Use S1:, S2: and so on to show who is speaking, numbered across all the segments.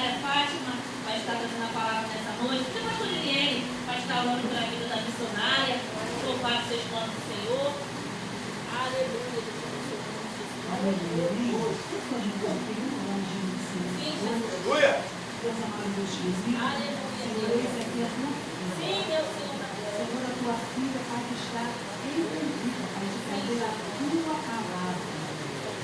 S1: missionária Fátima vai estar trazendo a palavra nessa noite. Porque o pastor Liliane vai estar orando pela vida da missionária. Louvado seja o nome do Senhor. Aleluia.
S2: Aleluia.
S3: Deus amado, Deus Jesus.
S1: Aleluia.
S3: Senhor, esse aqui é a tua filha.
S1: Sim, meu Senhor.
S3: Senhor, a tua filha, Pai, que está entendida, Pai, de trazer a tua palavra.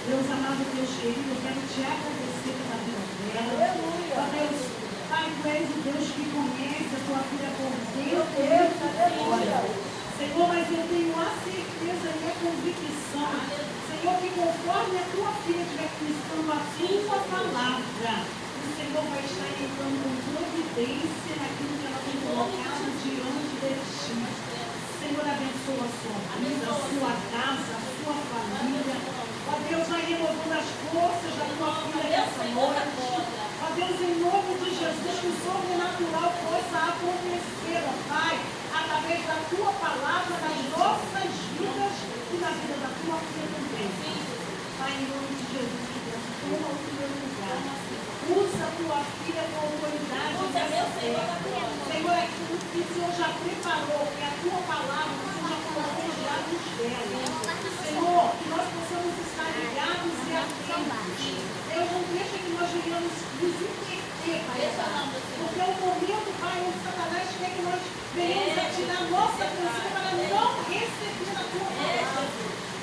S3: Deus amado, Deus querido, eu quero te agradecer pela vida dela. Ó Deus, Pai, tu és o Deus que conhece a tua filha por dentro e por fora. Senhor, mas eu tenho a certeza e a convicção, Senhor, que conforme a tua filha estiver buscando a tua palavra, o Senhor vai estar entrando com providência naquilo que ela tem colocado diante de ti. Senhor, abençoa a sua vida, a sua casa, a sua família. Ó Deus, vai renovando as forças da tua filha nessa noite. Ó Deus, em nome de Jesus, que o sobrenatural possa acontecer, ó Pai, através da tua palavra, nas nossas vidas e na vida da tua filha também. Pai, em nome de Jesus, que Deus toma o primeiro lugar. Usa a tua filha com autoridade nessa terra. Senhor, aquilo que o Senhor já preparou, que a tua palavra, o Senhor já colocou os lábios dela. Senhor, que nós possamos estar ligados e atentos. Deus, não deixa que nós venhamos nos inverter, Pai. Porque é o momento, Pai, onde Satanás quer que nós venhamos a tirar a nossa atenção para não receber a tua palavra.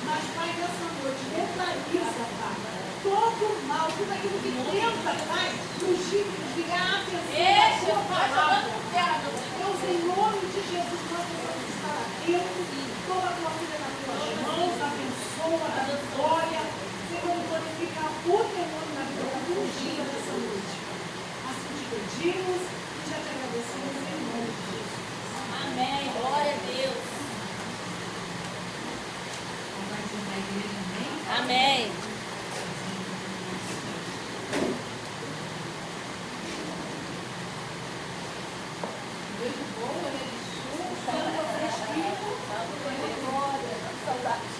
S3: Mas, Pai, nessa noite, neutraliza, Pai, todo o mal, tudo aquilo que tenta, Pai, fugir, desviar a atenção da tua palavra. Deus, em nome de Jesus, nós precisamos estar atentos. Toma a tua vida nas tuas mãos, abençoa, dá vitória. Senhor, glorifica o teu nome na vida da tua vida nessa noite. Assim te pedimos e já te agradecemos em nome de Jesus.
S1: Amém. Glória a Deus.
S3: Vai dizer na igreja, amém?
S1: Amém.
S3: Beijo bom, né? De chuva, fresquinho. Glória, saudade.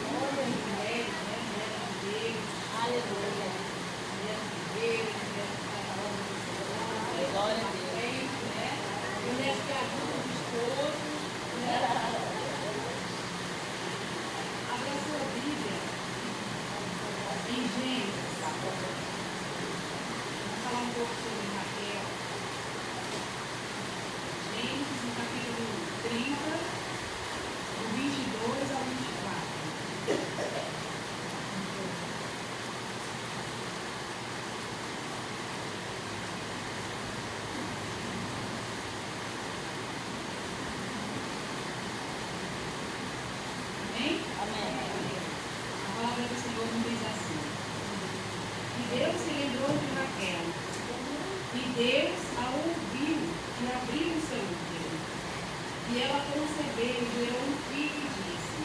S3: Glória de Deus, né? Mulher de Deus. Aleluia. Mulher de Deus, mulher que está falando do Senhor.
S1: Glória a Deus.
S3: Né? Mulher que ajuda o esposo. Né? Abra a sua Bíblia em Gênesis. Vamos falar um pouco sobre Raquel. Gênesis, no capítulo 30, do 22 ao 24. Amém?
S1: Amém.
S3: A palavra do Senhor nos diz assim: e Deus se lembrou de Raquel, e Deus a ouviu e abriu o seu útero. E ela concebeu e gerou um filho e disse: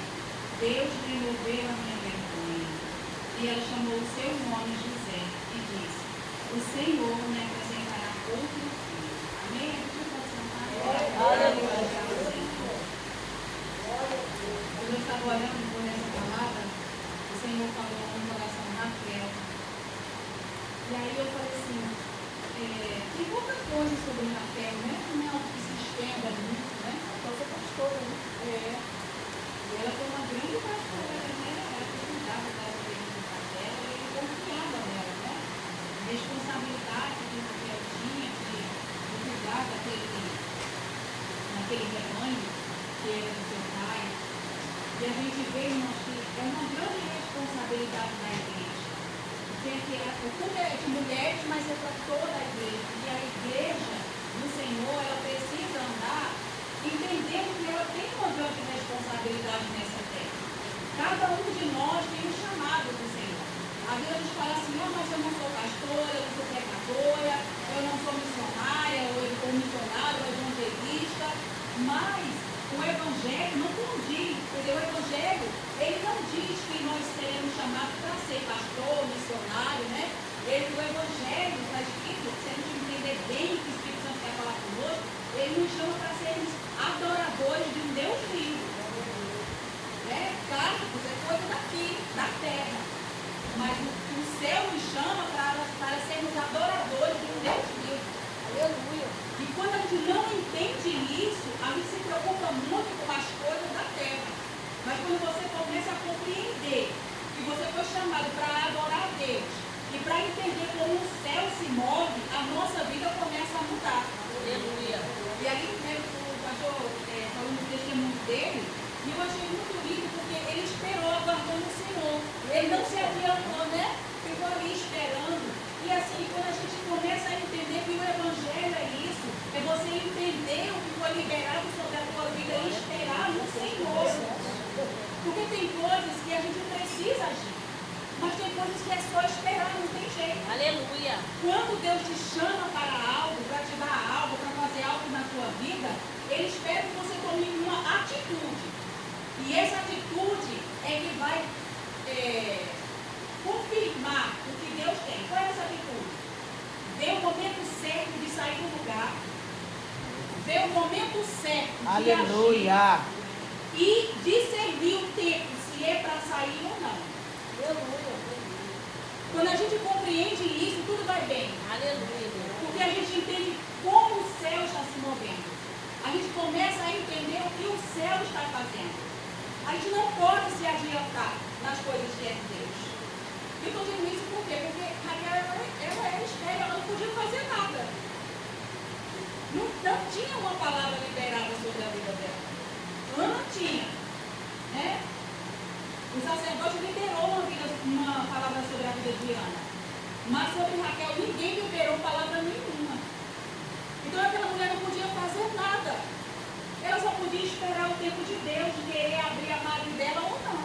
S3: Deus removeu a minha vergonha. E ela chamou o seu nome José e disse: o Senhor me apresentará outro filho. Amém? A gente pode sentar.
S1: Aleluia.
S3: Quando eu estava olhando por essa palavra, o Senhor falou no coração de Raquel. E aí eu falei assim, tem pouca coisa sobre Raquel, né? Não é algo que se estenda muito, né? Então você pastora, né? E ela foi uma grande pastora, né? Ela que cuidava da igreja de Raquel e confiava nela, né? A responsabilidade que Raquel tinha de cuidar naquele rebanho que era do seu pai. E a gente vê, irmãos, que é uma grande responsabilidade da igreja. Porque o culto é de mulheres, mas é para toda a igreja. E a igreja do Senhor, ela precisa andar entendendo que ela tem uma grande responsabilidade nessa terra. Cada um de nós tem um chamado do Senhor. Às vezes a gente fala assim, mas eu não sou pastora, eu não sou pregadora, eu não sou missionária, ou missionário, ou evangelista, mas o Evangelho não condiz, porque o Evangelho, ele não diz que nós seremos chamados para ser pastor, missionário, né? O Evangelho está escrito, se a gente entender bem o que o Espírito Santo quer falar conosco, ele nos chama para sermos adoradores de um Deus vivo. Né? Claro, é coisa daqui, da terra. Mas o céu momento certo de
S2: Aleluia.
S3: agir e discernir o tempo, se é para sair ou não.
S1: Aleluia.
S3: Quando a gente compreende isso, tudo vai bem.
S1: Aleluia.
S3: Porque a gente entende como o céu está se movendo. A gente começa a entender o que o céu está fazendo. A gente não pode se adiantar nas coisas que é de Deus. Eu estou dizendo isso por quê? Porque Raquel, ela era estéril, ela não podia fazer nada. Não tinha uma palavra liberada sobre a vida dela. Ana tinha, né? O sacerdote liberou uma palavra sobre a vida de Ana. Mas sobre Raquel, ninguém liberou palavra nenhuma. Então aquela mulher não podia fazer nada. Ela só podia esperar o tempo de Deus, de querer abrir a margem dela ou não.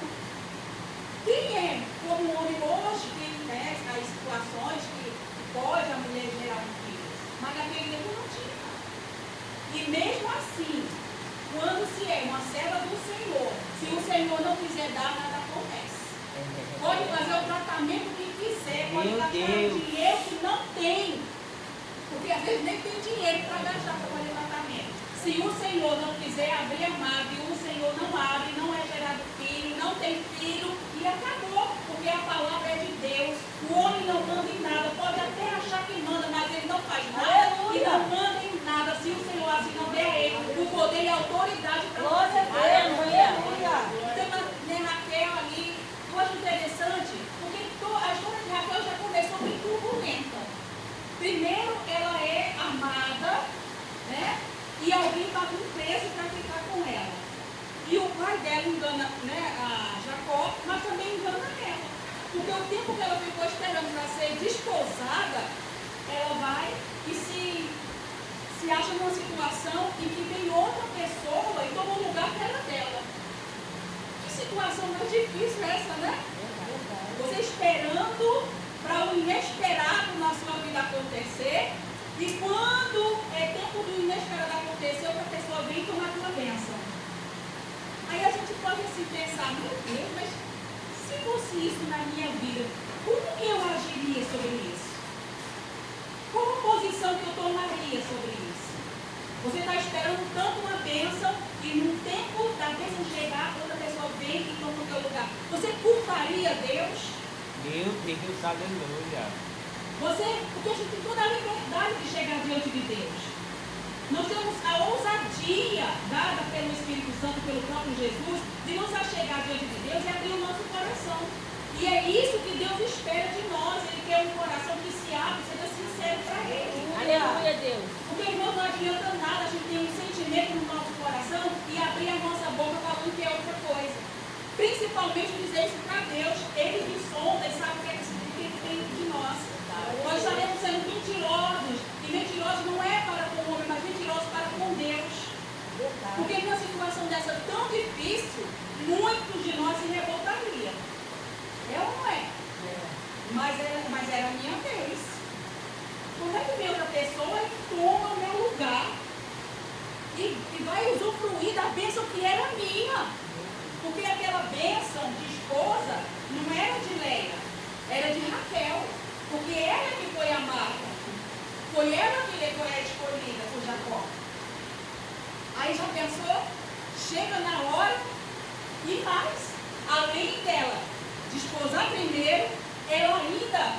S3: Quem é, como um homem hoje, que né, as situações que pode a mulher gerar um filho? Mas naquele tempo não tinha. E mesmo assim, quando se é uma serva do Senhor, se o Senhor não quiser dar, nada acontece. Pode fazer o tratamento que quiser, pode gastar dinheiro que não tem. Porque às vezes nem tem dinheiro para gastar para fazer tratamento. Se o Senhor não quiser abrir a margem, o Senhor não abre, não é gerado filho, não tem filho e acabou. Porque a palavra é de Deus. O homem não manda em nada. Pode até achar que manda, mas ele não faz nada e não manda em nada. Se o Senhor assim não der a ele o poder e a autoridade para fazer.
S1: Aleluia.
S3: Então, né, Raquel ali, eu acho interessante, porque a história de Raquel já começou bem turbulenta. Primeiro, ela é amada, né? E alguém paga um preço para ficar com ela. E o pai dela engana, né, a Jacó, mas também engana ela. Porque o tempo que ela ficou esperando para ser desposada, ela vai e se acha numa situação em que vem outra pessoa e toma um lugar que era dela. Que situação mais difícil é essa, né? Você esperando para o inesperado na sua vida acontecer, e quando é tempo do inesperado acontecer, outra pessoa vem tomar a tua bênção. Aí a gente pode assim pensar, meu Deus, mas se fosse isso na minha vida, como que eu agiria sobre isso? Qual a posição que eu tomaria sobre isso? Você está esperando tanto uma bênção e no tempo da bênção chegar, outra pessoa vem e toma o teu lugar. Você culparia Deus?
S2: Meu Deus, aleluia.
S3: Porque a gente tem toda a liberdade de chegar diante de Deus. Nós temos a ousadia dada pelo Espírito Santo, pelo próprio Jesus, de nos achegar diante de Deus e abrir o nosso coração. E é isso que Deus espera de nós. Ele quer um coração que se abre, seja sincero para Ele.
S1: Aleluia, Deus.
S3: Porque, irmão, não adianta nada a gente ter um sentimento no nosso coração e abrir a nossa boca falando que é outra coisa. Principalmente dizer isso para Deus. Ele nos sonda e sabe o que é que ele tem de nós. Nós estaremos sendo mentirosos. E mentirosos não é para com o homem, mas mentirosos para com Deus. Porque numa situação dessa tão difícil, muitos de nós se revoltariam. É ou não é? Mas era a minha vez. Como é que vem outra pessoa e toma o meu lugar e vai usufruir da bênção que era minha? Porque aquela bênção de esposa não era de Leia, era de Raquel. Porque ela que foi amada. Foi ela que foi a escolhida por Jacó. Aí já pensou? Chega na hora e mais. Além dela desposar primeiro, ela ainda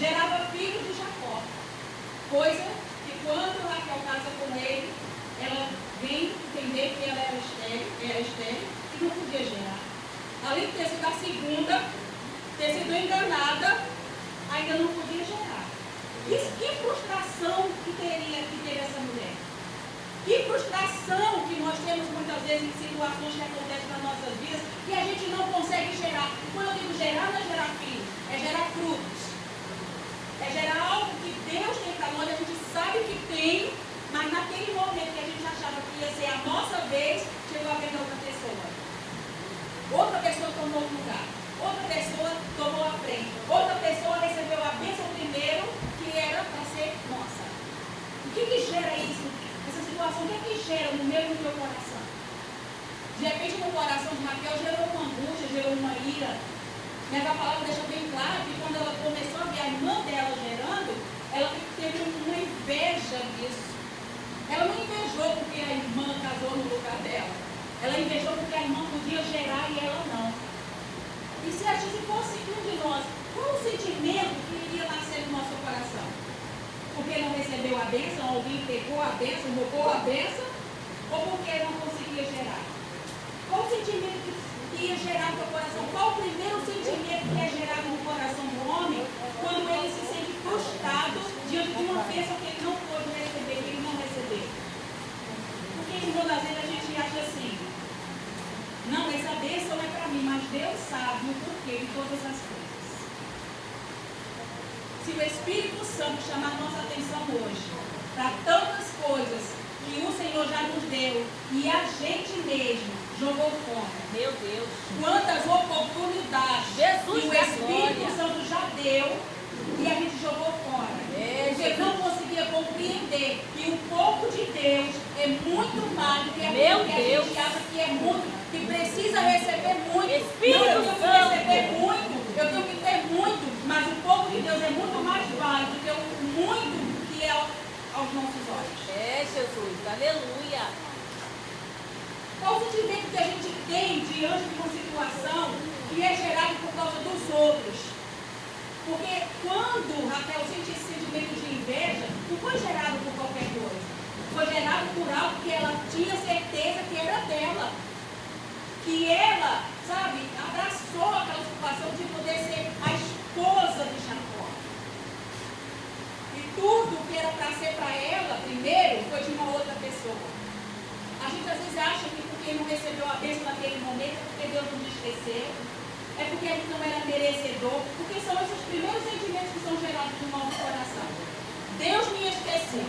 S3: gerava filhos de Jacó. Coisa que quando Raquel casa com ele, ela vem entender que ela era estéril e não podia gerar. Além de ter sido a segunda, ter sido enganada, ainda não podia gerar. Que frustração que teve essa mulher. Que frustração que nós temos muitas vezes em situações que acontecem nas nossas vidas e a gente não consegue gerar. E quando eu digo gerar, não é gerar filhos, é gerar frutos. É gerar algo que Deus tem para nós, a gente sabe que tem, mas naquele momento que a gente achava que ia ser a nossa vez, chegou a vez da outra pessoa. Outra pessoa tomou o lugar. Outra pessoa tomou a frente. Outra pessoa recebeu a bênção primeiro, que era para ser nossa. O que gera isso? Essa situação, o que gera no meu e no teu coração? De repente, no coração de Raquel gerou uma angústia, gerou uma ira. Mas a palavra deixa bem claro que quando ela começou a ver a irmã dela gerando, ela teve uma inveja disso. Ela não invejou porque a irmã casou no lugar dela. Ela invejou porque a irmã podia gerar e ela não. E se a gente fosse um de nós, qual o sentimento que iria nascer no nosso coração? Porque não recebeu a bênção, alguém pegou a bênção, roubou a bênção, ou porque não conseguia gerar? Qual o sentimento que ia gerar no teu coração? Qual o primeiro sentimento que é gerado no coração do homem quando ele se sente frustrado diante de uma bênção que ele não pôde receber, que ele não recebeu? Porque, irmão, às vezes a gente acha assim, não, essa bênção é para mim, mas Deus sabe o porquê de todas as coisas. Se o Espírito Santo chamar nossa atenção hoje para tantas coisas que o Senhor já nos deu e a gente mesmo jogou fora.
S1: Meu Deus.
S3: Quantas oportunidades
S1: Jesus
S3: que o
S1: da
S3: Espírito
S1: glória.
S3: Santo já deu e a gente jogou fora. Porque não conseguia compreender que o pouco de Deus é muito mais do que aquilo que a gente acha que é muito, que precisa receber muito.
S1: Espírito
S3: Não, eu tenho que
S1: Santo.
S3: receber muito, eu tenho que ter muito, mas o pouco de Deus é muito mais válido do que o muito que é aos nossos olhos.
S1: É, Jesus. Aleluia.
S3: Qual o sentimento que a gente tem diante de uma situação que é gerado por causa dos outros? Porque quando Raquel sente esse sentimento de inveja, não foi gerado por qualquer coisa. Foi gerado por algo que ela tinha certeza que era dela. Que ela, sabe, abraçou aquela situação de poder ser a esposa de Jacó. E tudo que era para ser para ela, primeiro, foi de uma outra pessoa. A gente às vezes acha que porque não recebeu a bênção naquele momento, é porque Deus nos esqueceu, é porque a gente não era merecedor, porque são esses primeiros sentimentos que são gerados no nosso coração. Deus me esqueceu.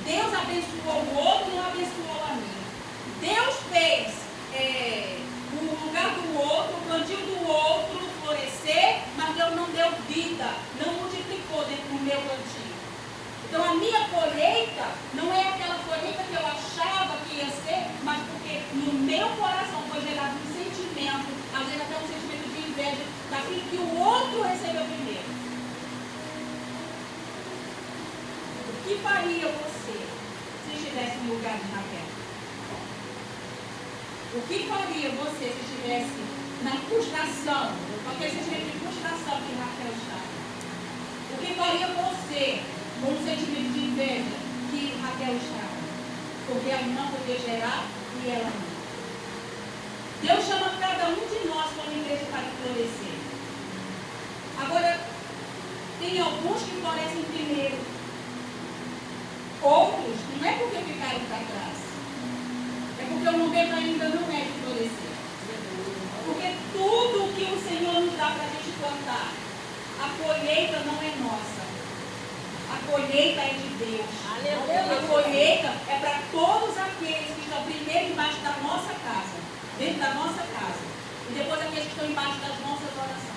S3: Deus abençoou o outro e não abençoou a mim. Deus fez o lugar do outro, o plantio do outro florescer, mas Deus não deu vida, não multiplicou dentro do meu plantio. Então a minha colheita não é aquela colheita que eu achava que ia ser, mas porque no meu coração foi gerado um sentimento, às vezes até um sentimento de inveja daquilo que o outro recebeu primeiro. O que faria você se estivesse no lugar de Raquel? O que faria você se estivesse na frustração, aquele sentimento de frustração que Raquel estava? O que faria você com um sentimento de inveja que Raquel estava? Porque ela não podia gerar e ela não. Deus chama cada um de nós como igreja para florescer. Agora, tem alguns que florescem primeiro. Outros, não é porque ficaram para trás. É porque o momento ainda não é de florescer. Porque tudo que o Senhor nos dá para a gente plantar, a colheita não é nossa. A colheita é de Deus.
S1: Aleluia.
S3: A colheita é para todos aqueles que estão primeiro embaixo da nossa casa, dentro da nossa casa, e depois aqueles que estão embaixo das nossas orações.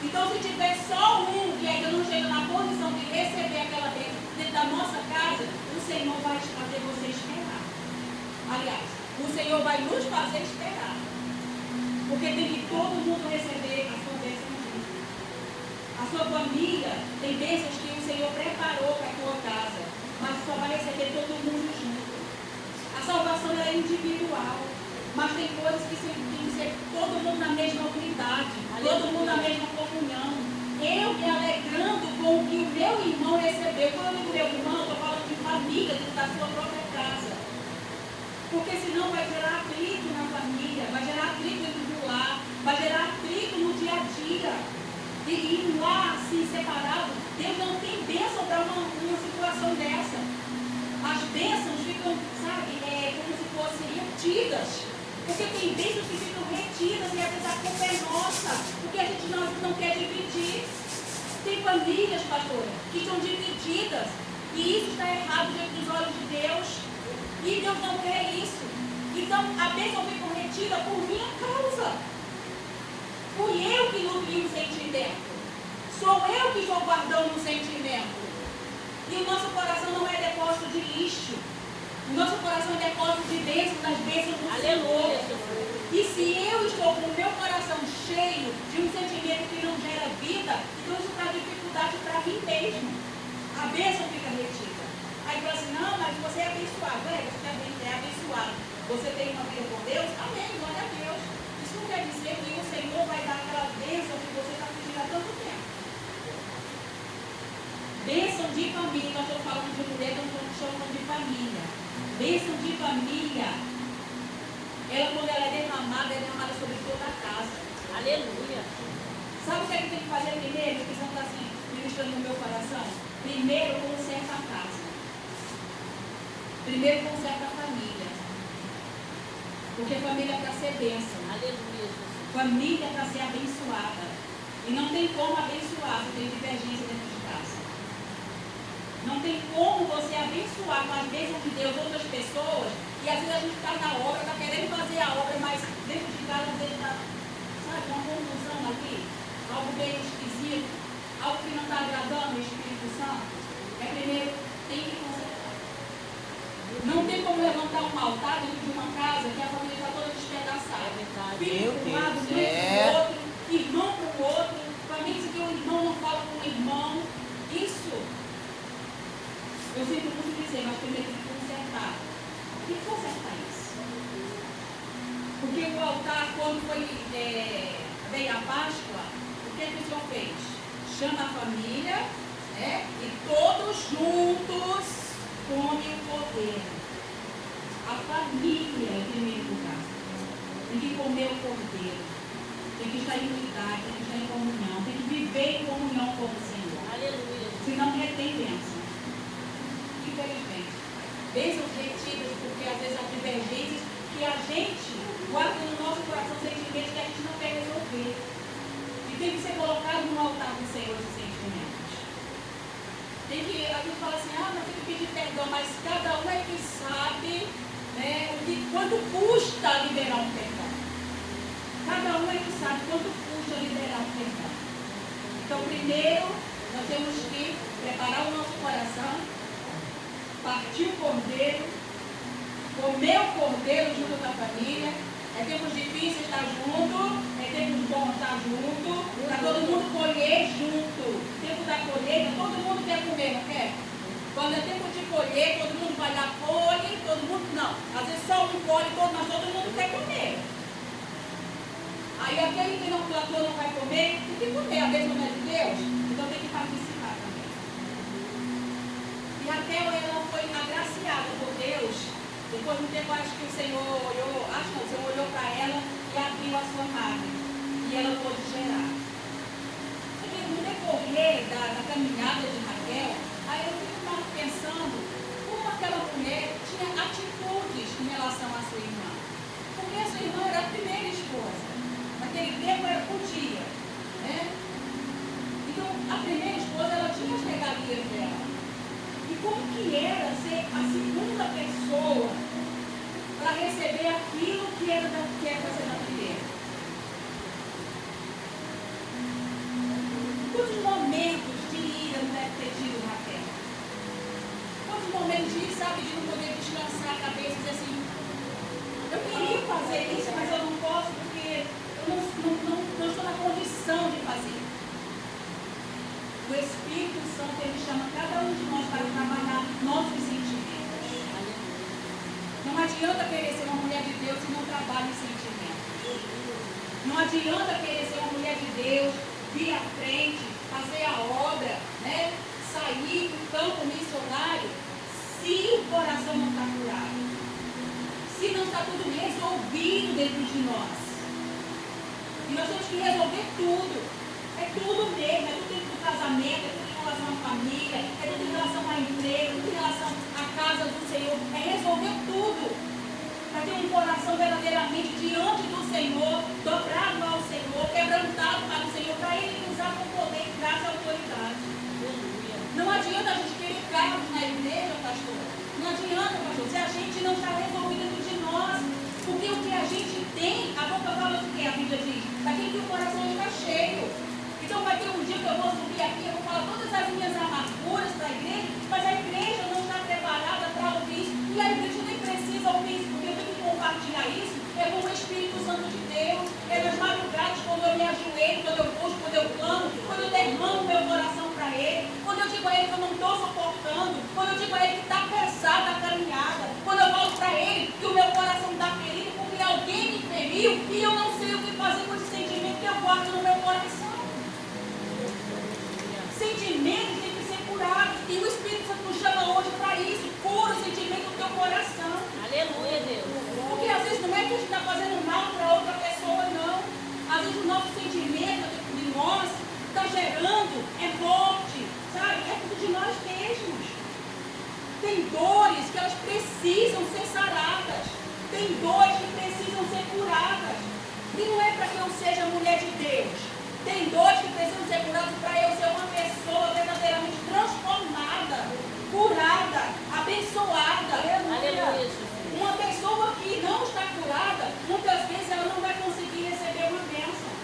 S3: Então, se tiver só um que ainda não chega na posição de receber aquela bênção dentro da nossa casa, o Senhor vai fazer você esperar. Aliás, o Senhor vai nos fazer esperar. Porque tem que todo mundo receber a sua bênção junto. A sua família tem bênçãos que o Senhor preparou para a tua casa, mas só vai receber todo mundo junto. A salvação é individual, mas tem coisas que tem que ser todo mundo na mesma unidade, todo mundo na mesma comunhão. Eu me alegrando com o que o meu irmão recebeu. Quando eu digo meu irmão, eu estou falando de família, dentro da sua própria casa. Porque senão vai gerar atrito na família, vai gerar atrito dentro do lar, vai gerar atrito no dia a dia. E um lar assim separado, Deus não tem bênção para uma situação dessa. As bênçãos ficam, sabe, como se fossem retidas. Porque tem bênçãos que ficam retidas e às vezes a culpa é nossa, porque a gente não quer dividir. Tem famílias, pastora, que estão divididas e isso está errado diante dos olhos de Deus. E Deus não quer isso. Então a bênção fica retida por minha causa. Fui eu que nutri o sentimento. Sou eu que estou guardando o sentimento. E o nosso coração não é depósito de lixo. O nosso coração é depósito de bênçãos, das bênçãos do
S1: Aleluia.
S3: Senhor. E se eu estou com o meu coração cheio de um sentimento que não gera vida, então isso traz dificuldade para mim mesmo. A bênção fica retida. Aí Aí fala assim, não, mas você é abençoado. Você também é abençoado. Você tem uma vida com Deus? Amém, glória a Deus. Isso não quer dizer que o Senhor vai dar aquela bênção que você está pedindo há tanto tempo. Bênção de família, nós estamos falando de mulher, nós estamos chamando de família. Bênção de família, ela quando ela é derramada sobre toda a casa.
S1: Aleluia.
S3: Sabe o que é que tem que fazer primeiro? Que estão assim, ministrando no meu coração? Primeiro conserta a casa. Primeiro conserta a família. Porque família é para ser bênção.
S1: Aleluia.
S3: Família é para ser abençoada. E não tem como abençoar se tem divergência dentro de casa. Não tem como você abençoar com as bênçãos de Deus outras pessoas. E às vezes a gente está na obra, está querendo fazer a obra, mas dentro de casa às vezes está, sabe, uma confusão aqui. Algo meio esquisito. Algo que não está agradando o Espírito Santo. É primeiro, tem que consertar. Não tem como levantar um altar dentro de uma casa que a família está toda despedaçada.
S1: É verdade.
S3: Filho para um lado, mãe para o outro, irmão para o outro. Família que o irmão não fala com o irmão. Isso, eu sempre muito dizer, mas primeiro tem que consertar. Tem que consertar isso. Porque o altar, quando veio a Páscoa, o que o Senhor fez? Chama a família, né? E todos juntos comem o cordeiro. A família é em primeiro lugar. Tem que comer o cordeiro. Tem que estar em unidade, tem que estar em comunhão, tem que viver em comunhão com o Senhor.
S1: Aleluia.
S3: Senão retém bênção. Infelizmente. Bênçãos retidas, porque às vezes há divergências que a gente guarda no nosso coração sentimentos que a gente não quer resolver. E tem que ser colocado no altar do Senhor esses sentimentos. Tem que, a gente fala assim, mas tem que pedir perdão, mas cada um é que sabe, né, quanto custa liberar um perdão. Cada um é que sabe quanto custa liberar um perdão. Então, primeiro, nós temos que preparar o nosso coração, partir o cordeiro, comer o cordeiro junto com a família. É tempos difíceis estar junto, é tempos bons estar junto, para todo mundo colher junto. Tempo da colheita, todo mundo quer comer, não quer? Quando é tempo de colher, todo mundo vai lá, colhe, todo mundo não. Às vezes só um colhe, mas todo mundo quer comer. Aí aquele que não plantou não vai comer, tem que comer, a bênção não é de Deus, então tem que participar também. E Raquel, ela foi agraciada por Deus. Depois de um tempo, acho que o Senhor olhou, o Senhor olhou para ela e abriu a sua madre. E ela pôde gerar. No decorrer da caminhada de Raquel, aí eu fico pensando como aquela mulher tinha atitudes em relação à sua irmã. Porque a sua irmã era a primeira esposa. Naquele tempo era podia, né? Então, a primeira esposa, ela tinha as regalias dela. E como que era ser a segunda pessoa para receber aquilo que era para ser da primeira? Quantos momentos de ira não deve ter tido Raquel? Quantos momentos de, sabe, de não poder descansar a cabeça e dizer assim, eu queria fazer isso, mas eu não posso porque eu não estou na condição de fazer. O Espírito Santo, ele chama cada um de nós para trabalhar nossos sentimentos. Não adianta querer ser uma mulher de Deus se não trabalha em sentimentos. Não adianta querer ser uma mulher de Deus, vir à frente, fazer a obra, né? Sair do campo missionário, se o coração não está curado. Se não está tudo resolvido dentro de nós. E nós temos que resolver tudo. É tudo mesmo, é tudo dentro do casamento, é tudo em relação à família, é tudo em relação ao emprego, é tudo em relação à casa do Senhor. É resolver tudo. Para ter um coração verdadeiramente diante do Senhor, dobrado ao Senhor, quebrantado para o Senhor, para Ele usar com poder, graça e autoridade. Não adianta a gente querer cargos na igreja, pastor. Não adianta, pastor, se a gente não está resolvido dentro de nós. Porque o que a gente tem, a boca fala do que a Bíblia diz? Daquilo que o coração está cheio. Então vai ter um dia que eu vou subir aqui, eu vou falar todas as minhas amarguras para a igreja, mas a igreja não está preparada para ouvir isso. E a igreja nem precisa ouvir isso, porque eu tenho que compartilhar isso. É com o Espírito Santo de Deus, é nas madrugadas quando eu me ajudo está fazendo mal para outra pessoa, não. Às vezes o nosso sentimento de nós está gerando morte, sabe? É tudo de nós mesmos. Tem dores que elas precisam ser saradas. Tem dores que precisam ser curadas. E não é para que eu seja mulher de Deus. Tem dores que precisam ser curadas para eu ser uma pessoa verdadeiramente transformada, curada, abençoada.
S1: Aleluia.
S3: Uma pessoa que não está curada, muitas vezes ela não vai conseguir receber uma bênção.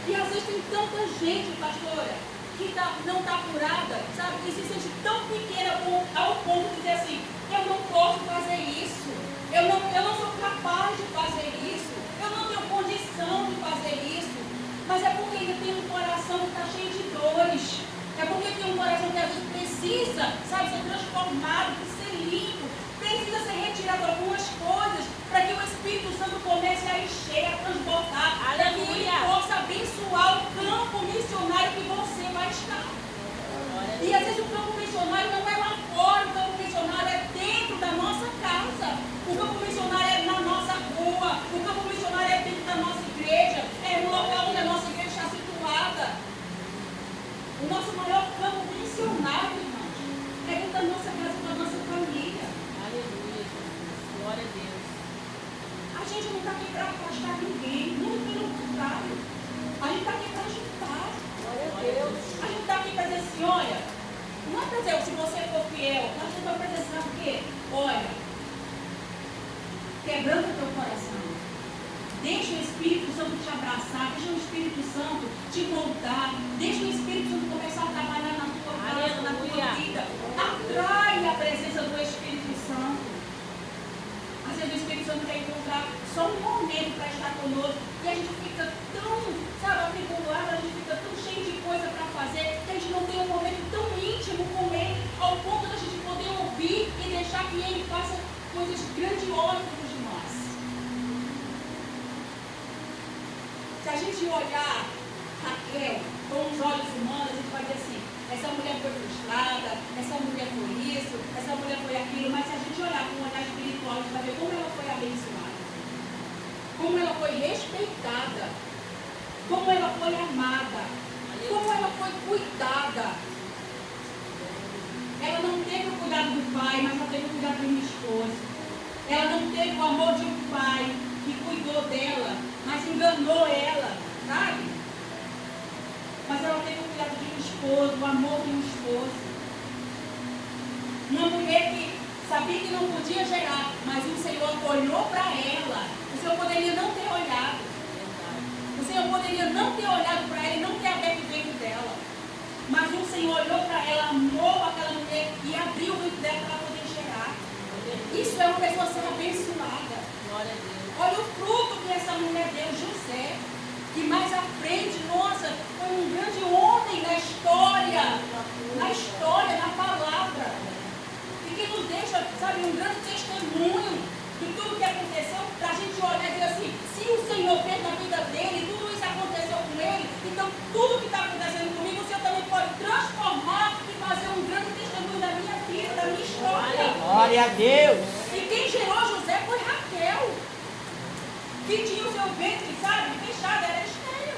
S3: E às vezes tem tanta gente, pastora, que não está curada, sabe? Que se sente tão pequena ao ponto de dizer assim, eu não posso fazer isso. Eu não sou capaz de fazer isso. Eu não tenho condição de fazer isso. Mas é porque ainda tem um coração que está cheio de dores. É porque tem um coração que às vezes precisa, sabe, ser transformado, ser limpo. Precisa ser retirado algumas coisas para que o Espírito Santo comece a encher, a transbordar. Para que ele possa abençoar o campo missionário que você vai estar. E às vezes o campo missionário não é lá fora, o campo missionário é dentro da nossa casa. O campo missionário é na nossa rua. O campo missionário é dentro da nossa igreja. É no local onde a nossa igreja está situada. O nosso maior campo missionário, irmãos, é dentro da nossa casa, da nossa família.
S1: Aleluia. Glória a Deus.
S3: A gente não está aqui para afastar ninguém. Muito pelo contrário. A gente está aqui para juntar.
S1: Glória a Deus.
S3: A gente está aqui para dizer assim, olha, não é para dizer, se você for fiel, a gente vai para dizer assim, sabe o quê? Olha, quebrando o teu coração. Deixa o Espírito Santo te abraçar, deixa o Espírito Santo te moldar, deixa o Espírito Santo começar a trabalhar na tua casa, na tua vida. Atrai a presença do Espírito Santo. Às vezes o Espírito Santo quer encontrar só um momento para estar conosco e a gente fica tão, sabe, atribulado, a gente fica tão cheio de coisa para fazer que a gente não tem um momento tão íntimo com Ele, ao ponto da gente poder ouvir e deixar que Ele faça coisas grandiosas de nós. Se a gente olhar Raquel com os olhos humanos, a gente vai dizer assim, essa mulher foi frustrada, essa mulher foi isso, essa mulher foi aquilo, mas se a gente olhar com um olhar espiritual, a gente vai ver como ela foi abençoada, como ela foi respeitada, como ela foi amada, como ela foi cuidada. Ela não teve o cuidado do pai, mas ela teve o cuidado da minha esposa. Ela não teve o amor de um pai que cuidou dela, mas enganou ela, sabe? Mas ela teve o cuidado de um esposo, o amor de um esposo. Uma mulher que sabia que não podia gerar, mas o Senhor olhou para ela. O Senhor poderia não ter olhado. O Senhor poderia não ter olhado para ela e não ter aberto o ventre dela. Mas o Senhor olhou para ela, amou aquela mulher e abriu o ventre dela para poder gerar. Isso é uma pessoa sendo abençoada.
S1: Glória a Deus.
S3: Olha o fruto que essa mulher deu, José. Que mais à frente, nossa, foi um grande homem na história, na palavra. E que nos deixa, sabe, um grande testemunho de tudo que aconteceu, para a gente olhar e dizer assim, se o Senhor fez na vida dele, tudo isso aconteceu com ele, então tudo que está acontecendo comigo, o Senhor também pode transformar e fazer um grande testemunho da minha vida, da minha história.
S2: Glória a Deus.
S3: E quem gerou José foi Raquel, que tinha o seu ventre, sabe, fechado, era estéril.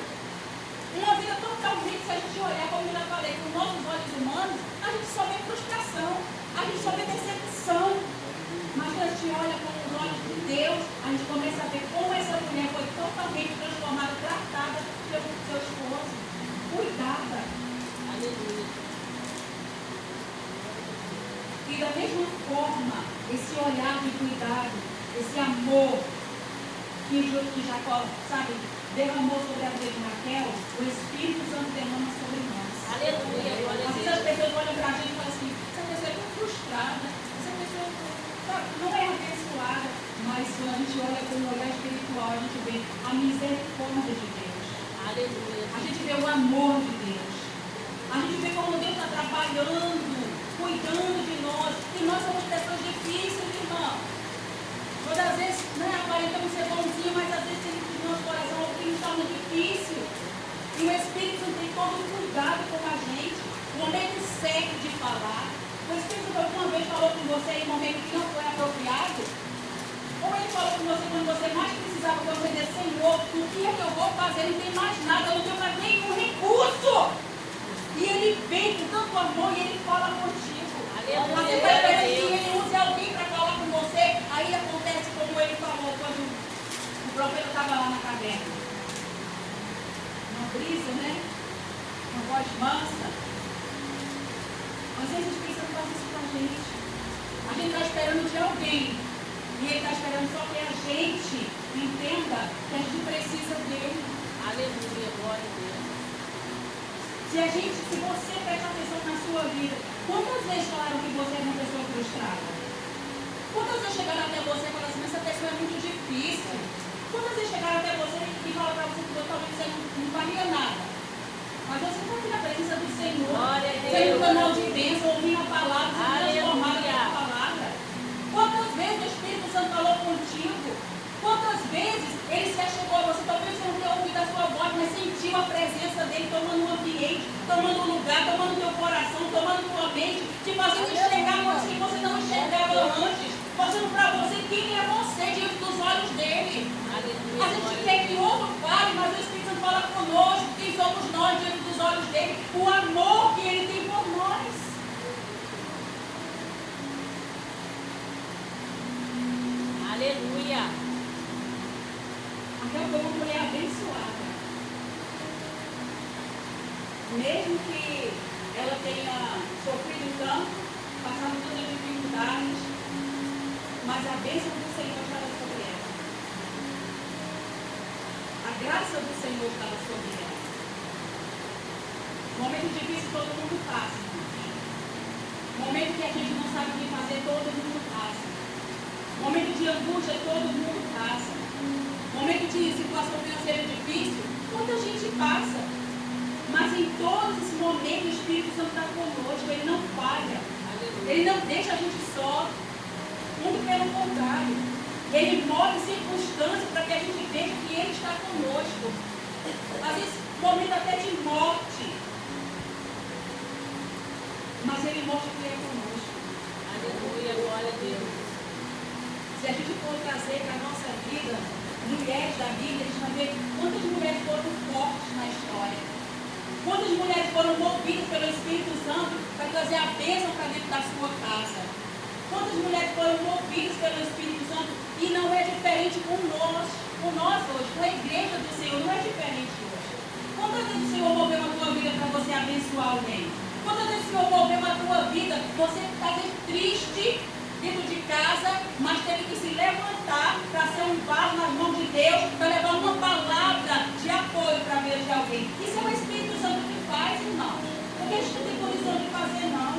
S3: Uma vida totalmente, se a gente olhar, como eu já falei, com nossos olhos humanos, a gente só vê frustração, a gente só vê decepção. Mas quando a gente olha com os olhos de Deus, a gente começa a ver como essa mulher foi totalmente transformada, tratada pelo seu esposo, cuidada.
S1: Aleluia.
S3: E da mesma forma, esse olhar de cuidado, esse amor que Jacó, sabe, derramou sobre a vida de Raquel, o Espírito Santo derrama sobre nós.
S1: Aleluia. Glória a
S3: Às vezes
S1: Deus.
S3: as pessoas olham para a gente e falam assim, essa pessoa é tão frustrada, essa pessoa não é abençoada, mas quando a gente olha com um olhar espiritual, a gente vê a misericórdia de Deus.
S1: Aleluia.
S3: A gente vê o amor de Deus. A gente vê como Deus está trabalhando, cuidando de nós. E nós somos pessoas difíceis, irmão. Todas as vezes, né, aparentamos ser bonzinhos, mas às vezes tem no nosso coração algo que nos torna difícil. E o Espírito Santo tem todo o cuidado com a gente. O momento certo de falar. O Espírito Santo alguma vez falou com você em um momento que não foi apropriado? Ou ele falou com você quando você mais precisava?
S4: precisava dizer, Senhor, o que é que eu vou fazer? Não tem mais nada, eu não tenho mais nenhum recurso. E ele vem com tanto amor e ele fala contigo.
S1: Aleluia.
S4: Você está esperando que ele use alguém para falar com você. Aí acontece como ele falou quando o profeta estava lá na caverna. Uma brisa, né? Uma voz mansa. Às vezes o Espírito Santo faz isso com a gente. A gente está esperando de alguém. E ele está esperando só que a gente entenda que a gente precisa dele.
S1: Aleluia, glória a Deus.
S4: Se você presta atenção na sua vida, quantas vezes falaram que você é uma pessoa frustrada? Quantas vezes chegaram até você e falaram assim, mas essa pessoa é muito difícil? Quantas vezes chegaram até você e falaram para você que talvez você não faria nada? Mas você está aqui na presença do Senhor.
S1: Glória a Deus.
S4: Você no canal de bênção, ouvindo a palavra, se transformado
S1: Aleluia.
S4: na palavra. Quantas vezes o Espírito Santo falou contigo? Quantas vezes ele se achegou a você? Talvez você não tenha ouvido a sua voz, mas sentiu a presença dele tomando o ambiente, tomando o lugar, tomando o teu coração, tomando tua mente, te fazendo enxergar coisas que você não enxergava antes, mostrando para você quem é você diante dos olhos dele.
S1: Aleluia.
S4: A gente quer que o outro fale, mas o Espírito Santo fala conosco, quem somos nós diante dos olhos dele, o amor que ele tem por nós.
S1: Aleluia.
S4: Aquela foi uma mulher abençoada. Mesmo que ela tenha sofrido tanto, passado todas as dificuldades, mas a bênção do Senhor estava sobre ela. A graça do Senhor estava sobre ela. Momento difícil todo mundo passa, irmãos. Momento que a gente não sabe o que fazer, todo mundo passa. Momento de angústia, todo mundo passa. Momento de situação financeira difícil, muita gente passa. Mas em todos esses momentos o Espírito Santo está conosco, ele não falha. Ele não deixa a gente só. Muito pelo contrário. Ele move circunstâncias para que a gente veja que ele está conosco. Às vezes, momento até de morte. Mas ele mostra que ele é conosco.
S1: Aleluia, glória a Deus.
S4: Se a gente for trazer para a nossa vida mulheres da Bíblia, a gente vai ver quantas mulheres foram fortes na história. Quantas mulheres foram movidas pelo Espírito Santo para trazer a bênção para dentro da sua casa. Quantas mulheres foram movidas pelo Espírito Santo e não é diferente com nós hoje, com a igreja do Senhor, não é diferente hoje. Quantas vezes o Senhor moveu a tua vida para você abençoar alguém? Quantas vezes o Senhor moveu a tua vida, você está triste dentro de casa, mas teve que se levantar para ser um vaso nas mãos de Deus, para levar uma palavra de apoio para a vida de alguém. Isso é o Espírito Santo que faz, irmão. Porque a gente não tem condição de fazer, não.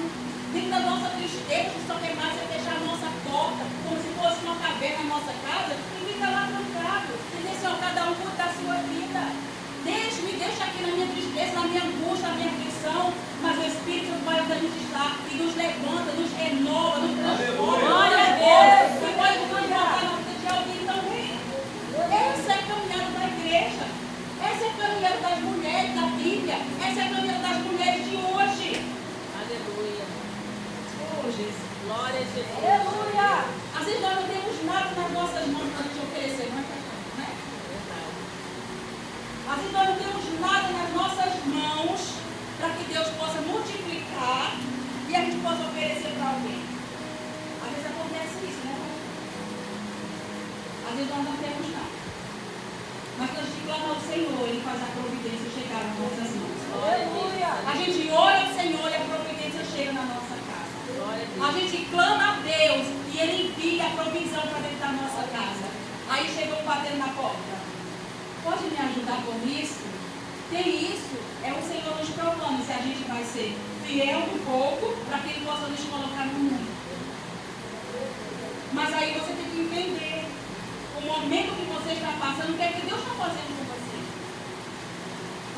S4: Dentro da nossa tristeza, a gente só quer mais é fechar a nossa porta, como se fosse uma caverna na nossa casa, e fica lá trancado. E dizer, Senhor, cada um cuida da sua vida. Me deixa aqui na minha tristeza, na minha angústia, na minha aflição, mas o Espírito vai onde a gente está e nos levanta, nos renova, nos transforma.
S1: Glória a Deus.
S4: E pode transformar na vida de alguém também. Essa é a caminhada da igreja. Essa é a caminhada das mulheres da Bíblia. Essa é a caminhada das mulheres de hoje.
S1: Aleluia.
S4: Oh, Jesus.
S1: Glória a Jesus.
S4: Aleluia. Às vezes nós não temos nada nas nossas mãos para a gente oferecer, não é, pastor? Não é? Às vezes nós não temos nada nas nossas mãos para que Deus possa multiplicar e a gente possa oferecer para alguém. Às vezes acontece isso, né? Às vezes nós não temos nada. Mas quando a gente clama ao Senhor, Ele faz a providência chegar nas nossas mãos.
S1: Aleluia.
S4: A gente ora ao Senhor e a providência chega na nossa casa.
S1: Glória a Deus.
S4: A gente clama a Deus e Ele envia a provisão para dentro da nossa casa. Aí chegou batendo na porta. Pode me ajudar com isso? Tem isso. É o Senhor nos provando se a gente vai ser fiel no pouco para que Ele possa nos colocar no muito. Mas aí você tem que entender o momento que você está passando, o que é que Deus está fazendo com você.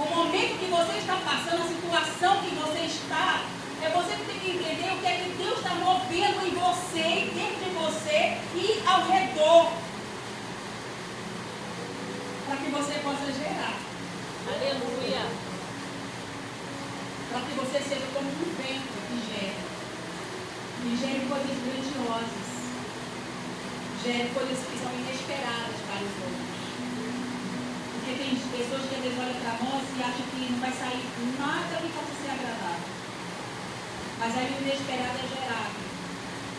S4: O momento que você está passando, a situação que você está, é você que tem que entender o que é que Deus está movendo em você, e dentro de você e ao redor. Para que você possa gerar.
S1: Aleluia.
S4: Para que você seja como um vento que gera. E gere coisas grandiosas. Gere coisas que são inesperadas para os outros. Porque tem pessoas que às vezes olham para nós e acham que não vai sair nada que possa ser agradável. Mas aí o inesperado é gerado.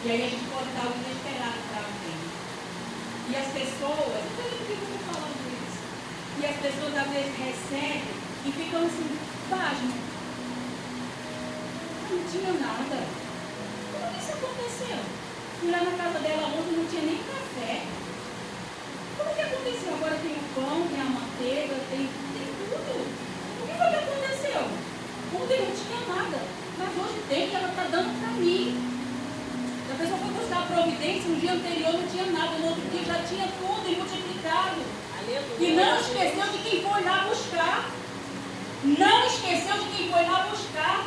S4: E aí a gente pode dar o inesperado para alguém. E as pessoas, eu não sei por que eu estou falando isso. E as pessoas às vezes recebem e ficam assim, pasmo. Não tinha nada. Como que isso aconteceu? Fui lá na casa dela ontem, não tinha nem café. Como que aconteceu? Agora tem o pão, tem a manteiga, tem tudo. O que foi que aconteceu? Ontem não tinha nada. Mas hoje tem que ela está dando para mim. A pessoa foi buscar a providência, no dia anterior não tinha nada, no outro dia já tinha tudo e multiplicado.
S1: Aleluia.
S4: E não esqueceu de quem foi lá buscar. Não esqueceu de quem foi lá buscar.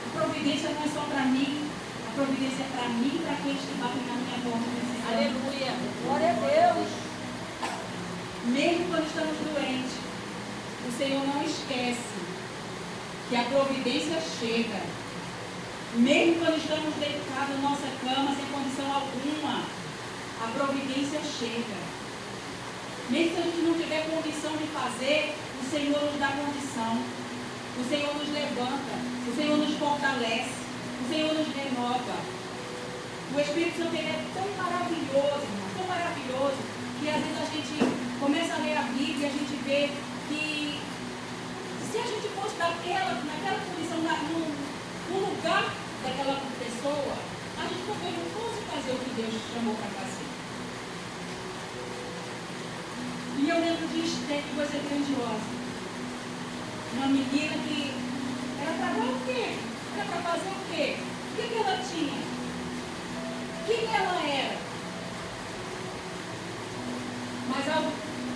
S4: A providência não é só para mim. A providência é para mim e para aqueles que batem na minha porta.
S1: Aleluia. Glória a Deus.
S4: Mesmo quando estamos doentes, o Senhor não esquece que a providência chega. Mesmo quando estamos deitados na nossa cama, sem condição alguma, a providência chega. Mesmo se a gente não tiver condição de fazer, o Senhor nos dá condição. O Senhor nos levanta. O Senhor nos fortalece. O Senhor nos renova. O Espírito Santo ele é tão maravilhoso, irmão, tão maravilhoso, que às vezes a gente começa a ler a Bíblia e a gente vê que se a gente fosse naquela condição, no lugar daquela pessoa, a gente talvez não fosse fazer o que Deus chamou para fazer. E eu lembro de Esther, que coisa grandiosa. Uma menina que era para dar o quê? Era para fazer o quê? O que ela tinha? Quem ela era? Mas algo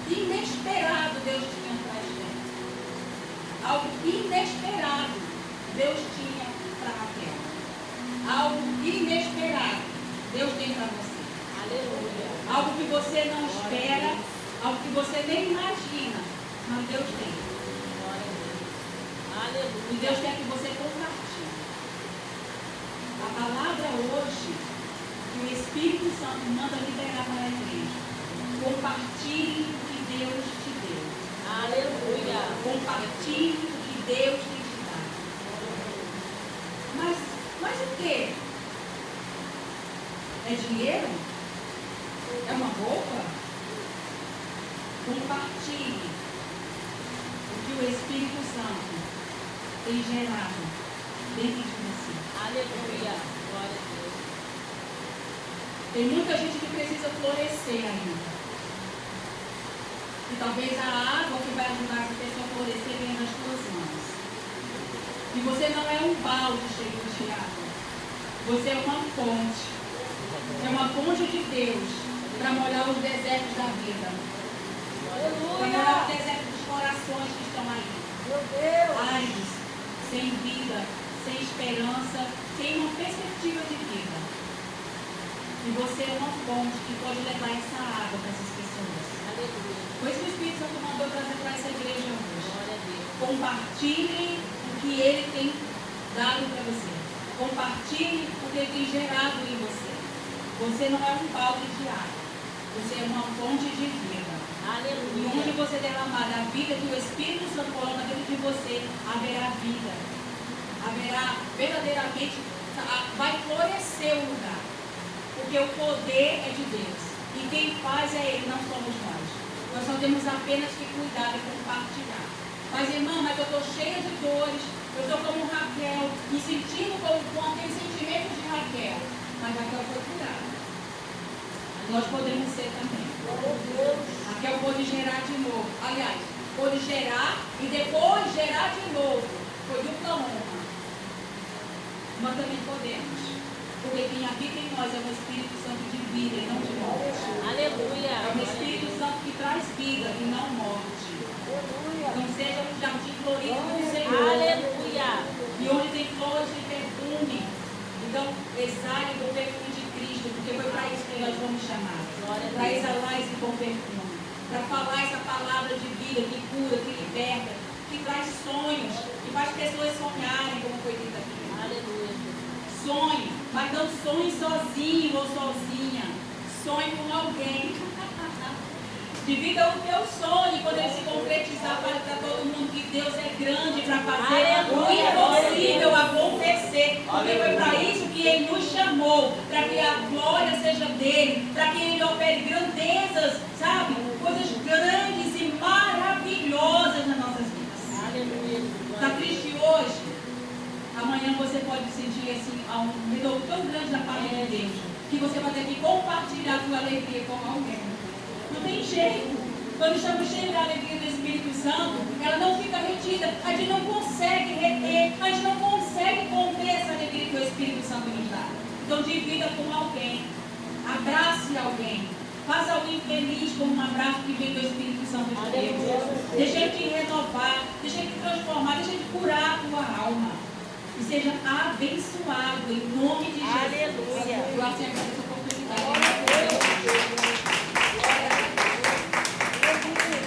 S4: inesperado Deus tinha atrás dela. Algo inesperado Deus tinha para Raquel. Algo inesperado Deus tem para você.
S1: Aleluia.
S4: Algo que você não espera, algo que você nem imagina, mas Deus tem.
S1: Glória a Deus.
S4: E
S1: Aleluia.
S4: Deus quer que você compartilhe. A palavra hoje, que o Espírito Santo manda liberar para a igreja. Compartilhe o que Deus te deu.
S1: Aleluia.
S4: Compartilhe o que Deus tem te dado. Mas o quê? É dinheiro? É uma roupa? Compartilhe o que o Espírito Santo tem gerado dentro de você.
S1: Aleluia. Glória a Deus.
S4: Tem muita gente que precisa florescer ainda. E talvez a água que vai ajudar essa pessoa a florescer venha nas tuas mãos. E você não é um balde cheio de água. Você é uma fonte. É uma fonte de Deus para molhar os desertos da vida. Para molhar o deserto dos corações que estão aí.
S1: Meu Deus.
S4: Áridos, sem vida, sem esperança, sem uma perspectiva de vida. E você é uma fonte que pode levar essa água para essas pessoas.
S1: Aleluia.
S4: Foi isso que o Espírito Santo mandou trazer para essa igreja hoje.
S1: Glória a Deus.
S4: Compartilhe o que Ele tem dado para você. Compartilhe o que Ele tem gerado em você. Você não é um balde de água. Você é uma fonte de vida. E
S1: Aleluia.
S4: onde você derramar a vida que o Espírito Santo coloca dentro de você, haverá vida. Haverá verdadeiramente, vai florescer o lugar. Porque o poder é de Deus. E quem faz é Ele, não somos nós. Nós só temos apenas que cuidar e compartilhar. Mas irmã, mas eu estou cheia de dores. Eu estou como Raquel, me sentindo com aquele sentimento de Raquel. Mas Raquel foi curada. Nós podemos ser também. Raquel pôde gerar de novo. Aliás, pôde gerar e depois gerar de novo. Foi dupla honra. Nós também podemos. Porque quem habita em nós é um Espírito Santo de vida e não de morte.
S1: Aleluia.
S4: É um Espírito Santo que traz vida e não morte. Então seja um jardim florido do Senhor.
S1: Aleluia.
S4: E onde tem flores de perfume. Então exale o perfume de Cristo, porque foi para isso que nós fomos chamados. Para exalar esse bom perfume. Para falar essa palavra de vida que cura, que liberta, que traz sonhos, que faz pessoas sonharem, como foi dito aqui.
S1: Aleluia.
S4: Sonhe, mas não sonhe sozinho ou sozinha. Sonhe com alguém. Divida o teu sonho, quando ele se concretizar, fale para todo mundo que Deus é grande para fazer o impossível acontecer. Porque foi para isso que ele nos chamou, para que a glória seja dele, para que ele opere grandezas, sabe? Coisas grandes e maravilhosas nas nossas vidas. Está triste hoje? Amanhã você pode sentir assim, um renovo tão grande da parte de Deus, que você vai ter que compartilhar a sua alegria com alguém. Não tem jeito. Quando estamos cheios da alegria do Espírito Santo, ela não fica retida. A gente não consegue reter, a gente não consegue conter essa alegria que o Espírito Santo nos dá. Então divida com alguém, abrace alguém, faça alguém feliz com um abraço que vem do Espírito Santo de Deus. Deixa ele te renovar, deixa ele te transformar, deixa ele curar a tua alma. E seja abençoado em nome de Jesus.
S1: Aleluia.
S4: Eu assim,